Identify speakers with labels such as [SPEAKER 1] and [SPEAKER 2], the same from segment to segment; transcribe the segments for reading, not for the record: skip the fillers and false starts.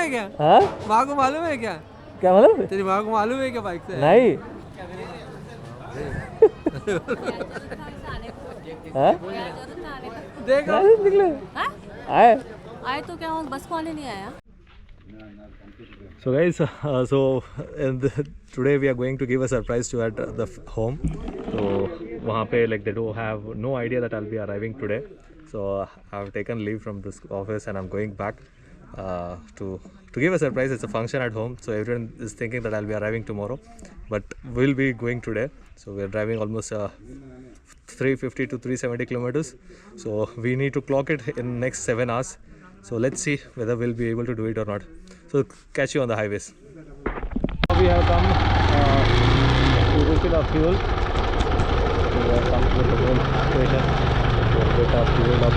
[SPEAKER 1] है क्या?
[SPEAKER 2] हाँ
[SPEAKER 1] माँ को मालूम है क्या?
[SPEAKER 2] क्या मतलब?
[SPEAKER 1] तेरी माँ को मालूम है क्या बाइक से?
[SPEAKER 2] नहीं हाँ
[SPEAKER 1] देखो
[SPEAKER 2] नहीं निकले आए.
[SPEAKER 3] आए तो क्या बस वाले नहीं आया.
[SPEAKER 2] So guys, today we are going to give a surprise to at the home. So वहाँ पे like they do have no idea that I'll be arriving today. So I've taken leave from this office and I'm going back to give a surprise. It's a function at home, so everyone is thinking that I'll be arriving tomorrow, but we'll be going today. So we're driving almost 350 to 370 kilometers. So we need to clock it in next 7 hours. So let's see whether we'll be able to do it or not. So catch you on the highways. We have come to refill our fuel. We have come to the petrol station to get our fuel up.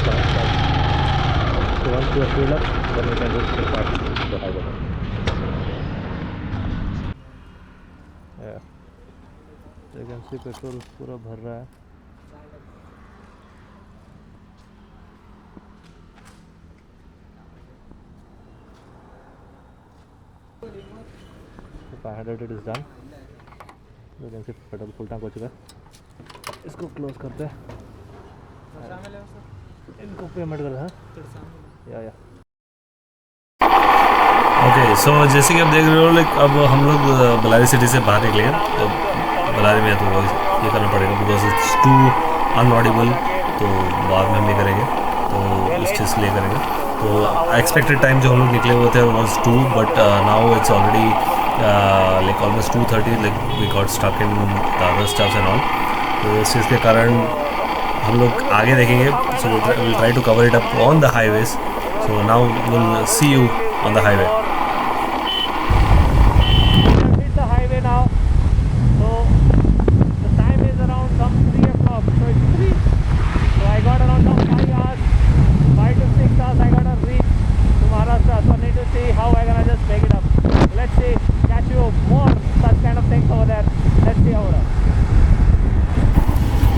[SPEAKER 2] So once we are filled up, then we can just get back to the highway. Yeah. So you can see petrol पूरा भर रहा है. So 500 it is done. You can see petrol full tank हो चुका है. इसको close करते हैं. इनको पेमेंट कर रहा है. या ओके. सो जैसे कि आप देख रहे हो लाइक अब हम लोग बलारी सिटी से बाहर निकले हैं. तो बलारी में तो ये करना पड़ेगा बिकॉज इट्स टू अनऑडिबल. तो बाद में हम ये करेंगे तो इस चीज़ के लिए करेंगे. तो एक्सपेक्टेड टाइम जो हम लोग निकले हुए थे was 2, but now it's already like almost 2:30. Like we got stuck in the other stuffs and all. तो इस चीज़ के कारण हम लोग आगे देखेंगे. So will try to cover it up on the highways. So now will see you on the highway.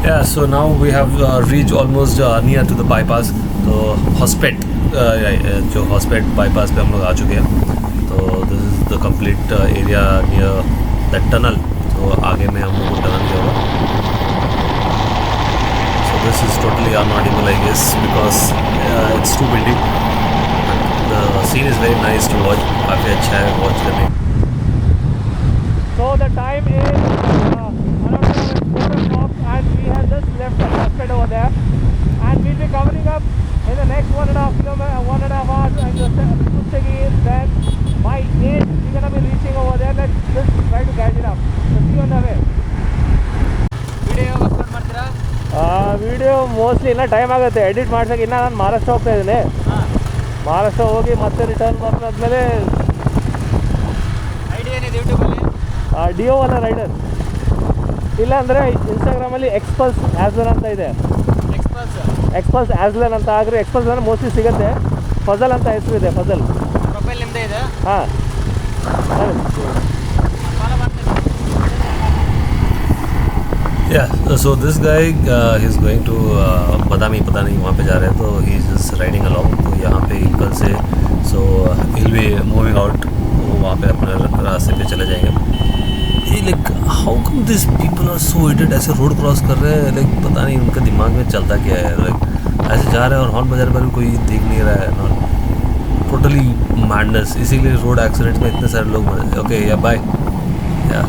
[SPEAKER 2] Yeah, so now we have reached almost near to the bypass. तो हॉस्पेट जो हॉस्पेट bypass पे हम लोग आ चुके हैं. तो this is the complete area near that tunnel. तो आगे में हम लोग को टनल किया होगा. So this is totally unaudible I guess because it's too windy. The scene is very nice to watch. काफ़ी अच्छा है watch करने. So the time is and we have just left the hospital over there and we'll be covering up in the next 1.5 kilometers, 1.5 hours and Pustagi. Then by 8 we're gonna be reaching over there. Let's just try to catch it up. So see you on the way.
[SPEAKER 1] Video upload ಮಾಡ್ತೀರಾ?
[SPEAKER 2] Video mostly ಇನ್ನೂ time ಆಗುತ್ತೆ edit ಮಾಡ್ಸೋಕೆ. ಇನ್ನೂ ನಾನು ಮಹಾರಾಷ್ಟ್ರ ಹೋಗ್ತಾ ಇದ್ದೀನಿ. ಮಹಾರಾಷ್ಟ್ರ ಹೋಗಿ ಮತ್ತೆ return ಬಂದಾದ್ಮೇಲೆ
[SPEAKER 1] ಐಡಿಯಾ ಏನಿದೆ ಯೂಟ್ಯೂಬಲ್ಲಿ?
[SPEAKER 2] ಡಿಯೋ ಅಲ್ಲ ರೈಡರ್. ಇಲ್ಲಾಂದರೆ ಇನ್ಸ್ಟಾಗ್ರಾಮಲ್ಲಿ ಎಕ್ಸ್ಪಲ್ಸ್ ಆ್ಯಸ್ಲನ್ ಅಂತ ಇದೆ. ಎಕ್ಸ್ಪಲ್ಸ್ ಆ್ಯಸ್ಲನ್ ಅಂತ ಆದರೆ ಎಕ್ಸ್ಪಲ್ಸ್ ಅಂದರೆ ಮೋಸ್ಟ್ಲಿ ಸಿಗುತ್ತೆ. ಫಜಲ್ ಅಂತ ಹೆಸರು ಇದೆ. ಫಜಲ್
[SPEAKER 1] ಪ್ರೊಫೈಲ್ ನಿಮ್ಮದೇ ಇದೆ?
[SPEAKER 2] ಹಾಂ. Yeah, so this guy he's going to Badami, पता नहीं वहाँ पे जा रहे हैं. तो he is just riding along. तो यहाँ पे कल से so he'll be moving out. वो वहाँ पे अपने रास्ते पे चले जाएंगे. Like how come these people are so idiot? ऐसे रोड क्रॉस कर रहे हैं. लाइक पता नहीं उनका दिमाग में चलता क्या है. लाइक ऐसे जा रहे हैं और हॉर्न बजा रहे पर भी कोई देख नहीं रहा है. Totally madness. इसीलिए रोड एक्सीडेंट में इतने सारे लोग मरे. ओके या बाय या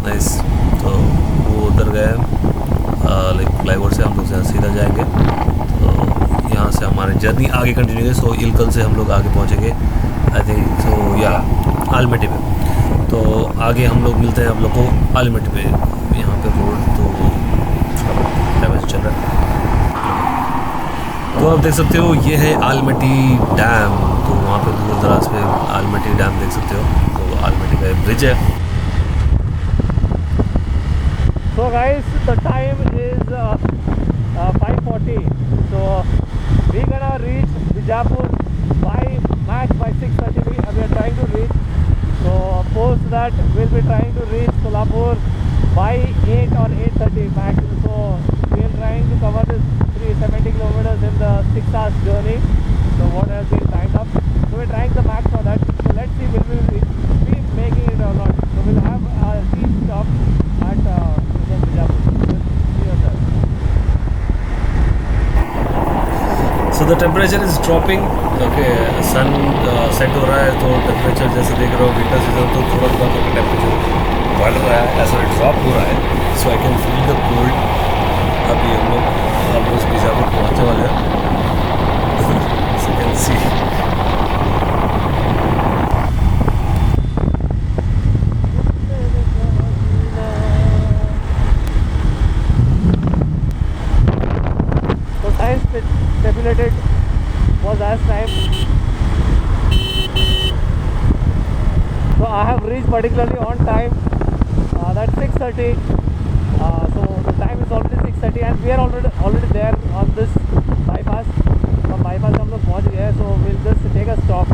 [SPEAKER 2] नाइस. तो वो उधर गए लाइक फ्लाईओवर से हम लोग सीधा जाएंगे. तो यहाँ से हमारी जर्नी आगे कंटिन्यू है. सो इलकल से हम लोग आगे पहुँचेंगे आई थिंक. सो या आलमटी में. तो आगे हम लोग मिलते हैं आप लोग को आलमटी पे. यहाँ पे रोड तो डैमेज चल रहा है. तो आप देख सकते हो ये है आलमटी डैम. तो वहाँ पे दूर दराज पे आलमटी डैम देख सकते हो. तो आलमटी का एक ब्रिज है. So guys, the time is 5:40. So we're gonna reach Bijapur by max by 6:30. We are trying to reach. So post that we'll be trying to reach Solapur by 8 or 8:30 max. So we are trying to cover this 370 kilometers in the 6 hours journey. So what has been lined up. So we're trying the max for that. So let's the temperature is dropping. Okay, sun set हो रहा है तो temperature जैसे देख रहे हो winter season तो थोड़ा थोड़ा करके टेम्परेचर बढ़ रहा है, ऐसा ड्रॉप हो रहा है. So I can feel the cold. अभी हम लोग ऑलमोस्ट बीजापुर पहुँचने वाले हैं. So can see
[SPEAKER 4] stipulated was as time. So I have reached particularly on time. That's 6:30. So the time is already 6:30 and we are already there on this bypass. From bypass हम लोग पहुँच गए हैं. So we'll just take a stop.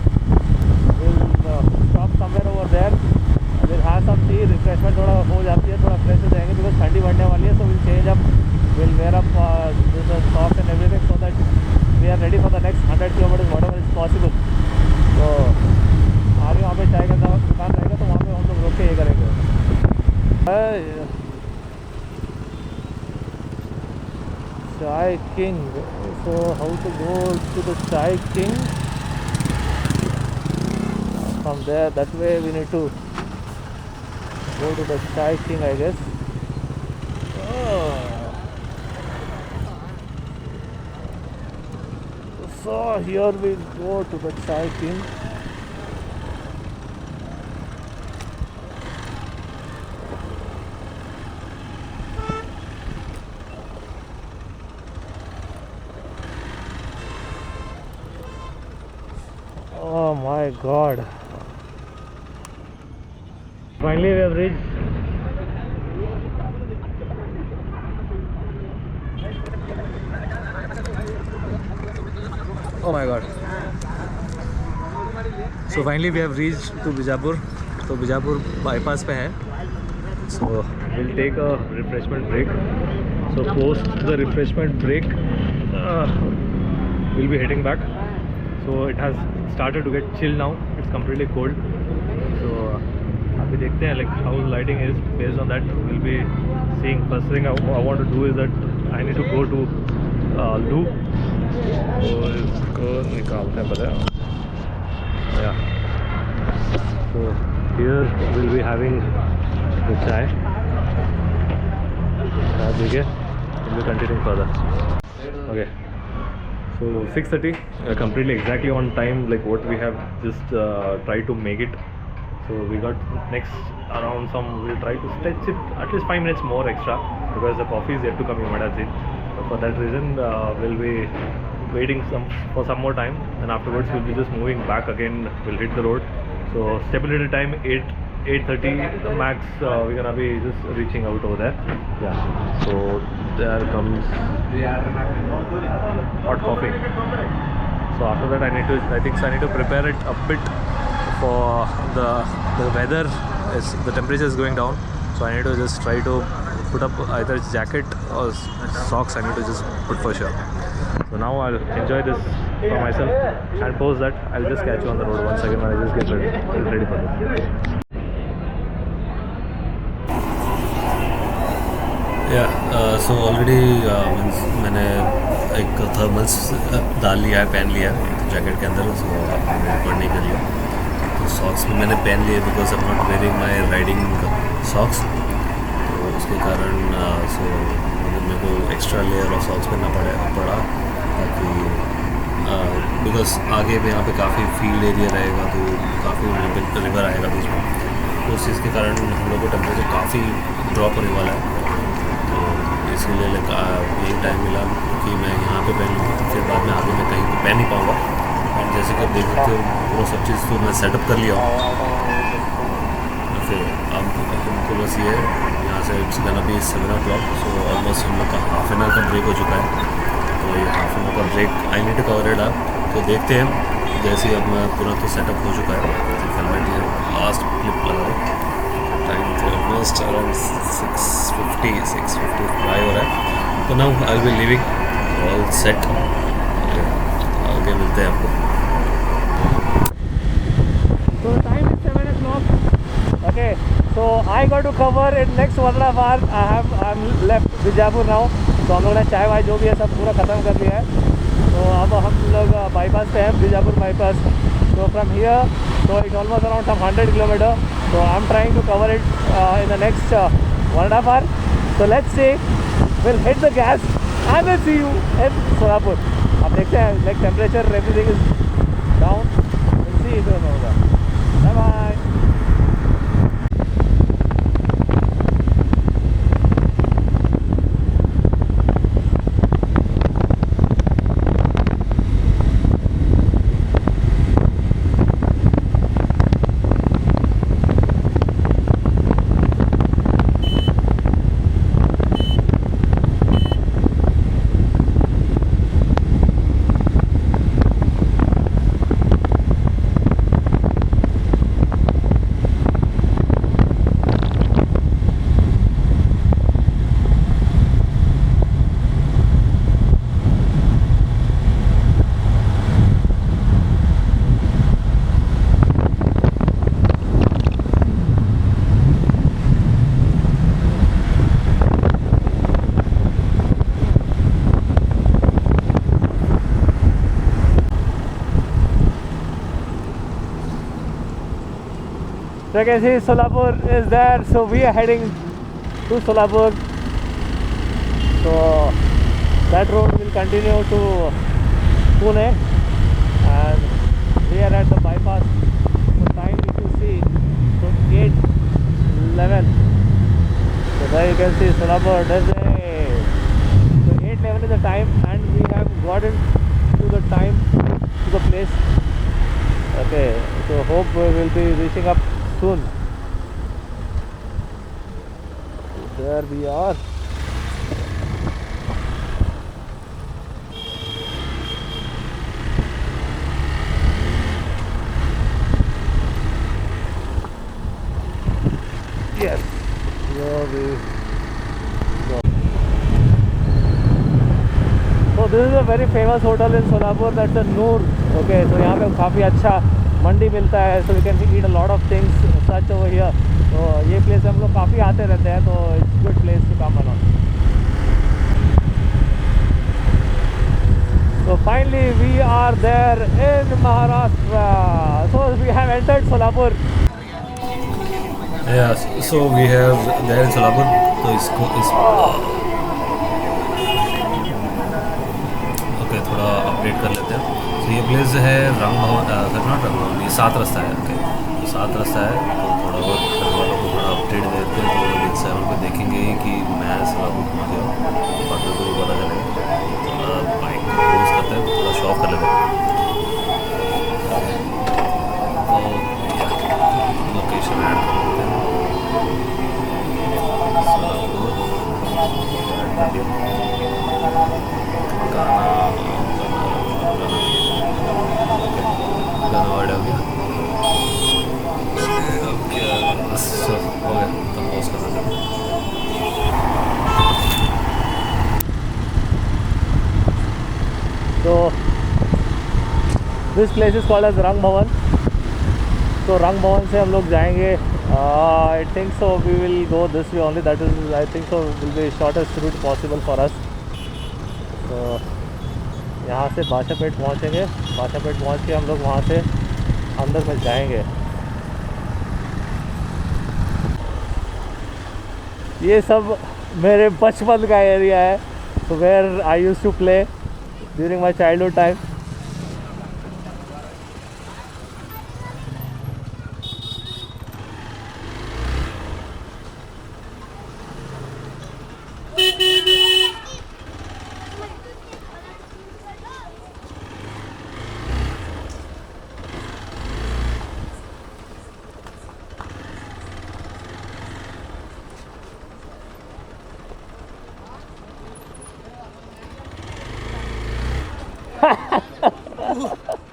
[SPEAKER 4] We'll stop somewhere over there. We'll have some tea, refreshment थोड़ा हो जाती है, थोड़ा फ्रेश हो जाएंगे because ठंडी बढ़ने वाली है. So we'll change up. We'll wear up the socks and everything so that we are ready for the next 100 kilometers whatever is possible. So आगे वहाँ पे चाय का दुकान रहेगा तो वहाँ पे हम लोग रोक के ये करेंगे. Chai King. So how to go to the Chai King? From there, that way we need to go to the Chai King, I guess. So here we go to the Chai King. Oh my God. Finally we have reached. Oh my God. So finally we have reached to Bijapur. तो Bijapur bypass पे है. So we'll take a refreshment break. So post the refreshment break, we'll be heading back. So it has started to get chill now. It's completely cold. So अभी देखते हैं like how the lighting is. Based on that we'll be seeing. First thing I want to do is that I need to go to Loo. तो इसको निकालते हैं पहले. Yeah. So here we'll be having the chai. Okay. We'll be continuing further. Okay. So 6:30, completely exactly on time, like what we have just tried to make it. So we got next around we'll try to stretch it at least 5 minutes more extra because the coffee is yet to come, you might have seen. So for that reason we'll be waiting for some more time, and afterwards we'll be just moving back again. We'll hit the road. So stipulated time 8:30 max. We're gonna be just reaching out over there. Yeah. So there comes hot coffee. So after that I need to prepare it a bit for the weather. The temperature is going down, so I need to just try to put up either jacket or socks. I need to just put for sure. So now I'll enjoy this for myself, and post that I'll just catch you on the road once again when I just get ready for this.
[SPEAKER 2] So already मैंने एक thermals डाल लिया है, पहन लिया है jacket के अंदर. सो पढ़ने के लिए तो सॉक्स भी मैंने पहन लिए because I am not wearing my riding socks. तो उसके कारण सो मेरे को एक्स्ट्रा लेयर ऑफ सॉक्स पहनना पड़ा ताकि बिकॉज आगे में यहाँ पे काफ़ी फील्ड एरिया रहेगा तो काफ़ी वहाँ पे रिवर आएगा बीच में. तो उस चीज़ के कारण हम लोग को टेम्परेचर काफ़ी ड्रॉप होने वाला है. तो इसीलिए यही टाइम मिला कि मैं यहाँ पे पहन लूँ, फिर बाद में आगे मैं कहीं पे पहन नहीं पाऊँगा. और जैसे कि आप देख सकते हो वो सब चीज़ तो मैं सेटअप कर लिया हूँ. फिर अब हमको बस ये यहाँ से इट्स गना भी 7 o'clock. सो ऑलमोस्ट हम लोग का हाफ एन आवर का ब्रेक हो चुका है. तो ये हाफ एन आवर का break I need to cover it up. तो देखते हैं जैसे अब मैं पूरा तो सेटअप हो चुका है. हेलमेट ये लास्ट क्लिप लगाओ. टाइम तो ऑलमोस्ट अराउंड 6:50 हो रहा है. तो now I will be living all set. आगे मिलते हैं आपको.
[SPEAKER 4] So the time is 7 o'clock. Okay, so I got to cover in next 1.5 hours. I'm left Bijapur now. तो हम लोगों ने चाय वाय जो भी है सब पूरा ख़त्म कर लिया है. तो अब हम लोग बाईपास पे हैं, Bijapur bypass. So from here, so it's almost around some 100 kilometer. So I'm trying to cover it in the next 1.5 hour. So let's see. We'll hit the gas and we'll see you in Solapur. अब देखते हैं, like temperature everything is down. We'll see if it होगा. Bye bye. So you can see Solapur is there, so we are heading to Solapur. So that road will continue to Pune, and we are at the bypass. So time if you see, so 8:11. So there you can see Solapur. So 8:11 is the time, and we have gotten to the time to the place. Okay, so hope we will be reaching up soon. There we are. Yes, here we go. So this is a very famous hotel in Solapur. That's a Noor. Okay, so यहाँ पे काफ़ी अच्छा मंडी मिलता है, so we can eat a lot of things such over here. तो ये place हम लोग काफ़ी आते रहते हैं, तो it's good place to come along. So finally we are there in Maharashtra. So we have entered Solapur.
[SPEAKER 2] Yeah, so we have there in Solapur. तो इसको ओके थोड़ा अपडेट कर लेते हैं. तो ये प्लेस है रंग भवन, नॉट रंग भवन, ये 7 रास्ता है. ओके, तो 7 रास्ता है. तो थोड़ा बहुत घर वालों को थोड़ा अपडेट देते हैं, तो लोग इंस्टाग्राम पे देखेंगे कि मैं Solapur पहुँच गया, बाकी को भी पता चलेगा. थोड़ा बाइक क्लोज करते हैं, थोड़ा शॉप कर लेते हैं. तो लोकेशन ऐड कर लेते हैं. Solapur गाना हो गया. हो गया, तो पॉज कर देते हैं.
[SPEAKER 4] So this place is called as Rang Bhavan. So Rang Bhavan से हम लोग जाएंगे. I think so we will go this way only. That is, I think so will be shortest route possible for us. So यहाँ से बाशापेट पहुँचेंगे. बाशापेट पहुँच के हम लोग वहाँ से अंदर में जाएंगे. ये सब मेरे बचपन का एरिया है. So where I used to play during my childhood time.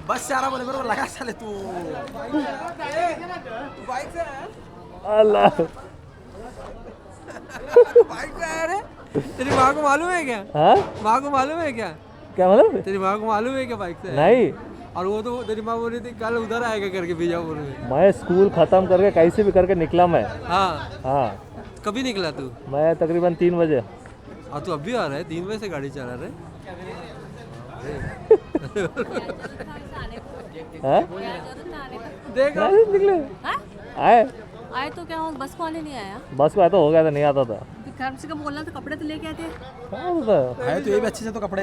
[SPEAKER 1] बस चारा बोले मेरे को लगा साले तू बाइक से है.
[SPEAKER 4] अल्लाह
[SPEAKER 1] बाइक से है रे. तेरी माँ को मालूम है क्या?
[SPEAKER 4] हाँ
[SPEAKER 1] माँ को मालूम है क्या?
[SPEAKER 4] क्या मतलब?
[SPEAKER 1] तेरी माँ को मालूम है क्या बाइक से है?
[SPEAKER 4] नहीं,
[SPEAKER 1] और वो तो तेरी माँ बोल रही थी कल उधर आएगा करके बीजापुर में.
[SPEAKER 4] मैं स्कूल ख़त्म करके कैसे भी करके निकला मैं.
[SPEAKER 1] हाँ,
[SPEAKER 4] हाँ
[SPEAKER 1] कभी निकला तू?
[SPEAKER 4] मैं तकरीबन 3 बजे.
[SPEAKER 1] और तू अभी आ रहा है 3 बजे से गाड़ी चला रहा है.
[SPEAKER 4] हाँ
[SPEAKER 1] देख
[SPEAKER 4] नहीं निकले आए
[SPEAKER 3] आए तो क्या हुआ, बस को आने नहीं आया?
[SPEAKER 4] बस को आया तो हो गया था, नहीं आता था
[SPEAKER 3] कम से कम बोलना तो कपड़े तो लेके आते।
[SPEAKER 4] क्या होता है
[SPEAKER 5] है तो ये भी अच्छे से तो कपड़े,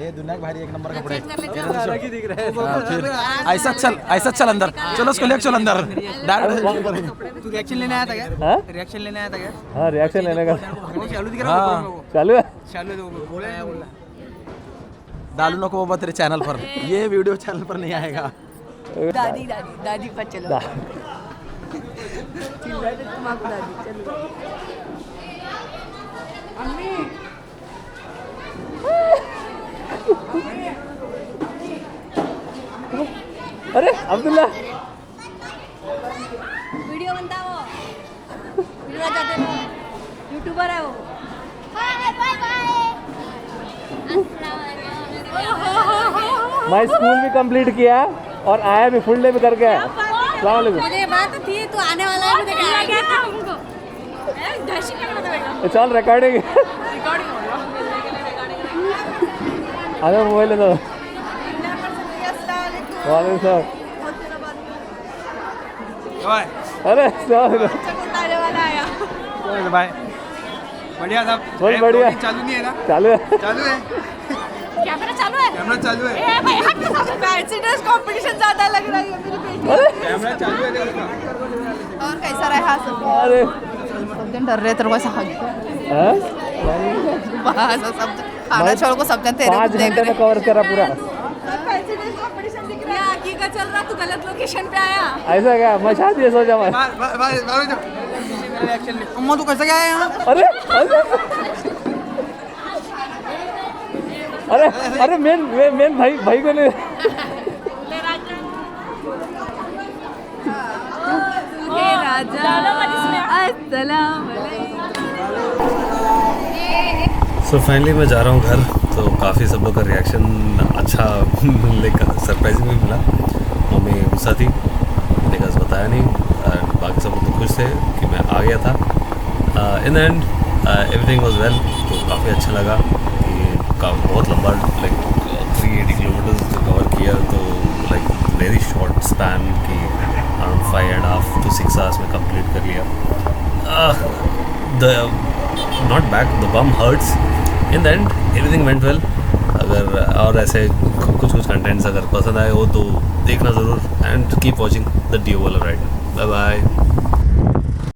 [SPEAKER 5] ये दुनिया के भारी एक नंबर कपड़े।
[SPEAKER 3] चेंज कर लेते
[SPEAKER 1] अलग ही दिख रहा है।
[SPEAKER 5] फिर ऐसा चल अंदर, चलो उसको लेके चल अंदर डायरेक्ट।
[SPEAKER 6] तू रिएक्शन लेने आया था क्या?
[SPEAKER 4] हाँ
[SPEAKER 6] रिएक्शन लेने आया था क्या?
[SPEAKER 4] हाँ रिएक्शन लेने का
[SPEAKER 6] वो चालू दिख रहा है वो।
[SPEAKER 4] चालू है
[SPEAKER 6] चालू है वो बोला।
[SPEAKER 5] डालू नको बाबा तेरे चैनल पर, ये वीडियो चैनल पर नहीं आएगा।
[SPEAKER 3] दादी दादी दादी पर चलो
[SPEAKER 4] दा-
[SPEAKER 3] तुम्हारा दादी चलो।
[SPEAKER 4] अरे अब्दुल्ला
[SPEAKER 3] वीडियो बनता है वो, वीडियो जाते हैं, यूट्यूबर है वो।
[SPEAKER 4] मैं स्कूल भी कंप्लीट किया और आया भी, फुल डे भी करके आया। अस्सलाम वालेकुम।
[SPEAKER 3] मुझे बात थी तो आने वाला है, मुझे क्या था उनको दर्शन करना था।
[SPEAKER 4] चल रिकॉर्डिंग अरे मोबाइल ले दो। वालेकुम सलाम। अरे अस्सलाम वालेकुम।
[SPEAKER 6] भाई बढ़िया था।
[SPEAKER 4] बहुत बढ़िया।
[SPEAKER 6] चालू नहीं है ना?
[SPEAKER 4] चालू है
[SPEAKER 6] चालू है,
[SPEAKER 3] कैमरा चालू है?
[SPEAKER 6] कैमरा चालू है,
[SPEAKER 3] ए भाई हट के सामने फैंसी ड्रेस कंपटीशन ज्यादा लग रहा है मेरी बेटी।
[SPEAKER 4] अरे
[SPEAKER 6] कैमरा चालू है देखो।
[SPEAKER 3] और कैसा रहा सब?
[SPEAKER 4] अरे
[SPEAKER 3] सब जन डर रहे तेरे को ऐसा
[SPEAKER 4] हाँ?
[SPEAKER 3] बस सब खाना छोड़ को सब जन तेरे
[SPEAKER 4] 5 घंटे में कवर करा पूरा।
[SPEAKER 3] फैंसी ड्रेस कंपटीशन दिख रहा है। की का चल रहा, तू गलत लोकेशन पे आया।
[SPEAKER 4] ऐसा क्या, मैं शादी सोचा मैं।
[SPEAKER 6] रिएक्शन ले। अम्मा तू कैसे गया है यहाँ?
[SPEAKER 4] अरे अरे अरे मेन भाई को नहीं।
[SPEAKER 3] हे राजा अस्सलाम
[SPEAKER 2] सो फाइनली मैं जा रहा हूँ घर, तो काफ़ी सब लोग का रिएक्शन अच्छा लेकर सरप्राइजिंग भी मिला। मम्मी गुस्सा थी, मैंने कहा बताया नहीं, और बाकी सब लोग तो खुश थे कि मैं आ गया था। In and everything was well, तो काफ़ी अच्छा लगा कि बहुत लंबा लाइक 380 किलोमीटर्स कवर किया, तो लाइक वेरी शॉर्ट स्पैन की अराउंड 5.5 to 6 hours में कंप्लीट कर लिया। The not back, the bum hurts. In the end everything went well. अगर और ऐसे कुछ कंटेंट्स अगर पसंद आए हो तो देखना ज़रूर, and keep watching the DO वाला राइड। Bye bye.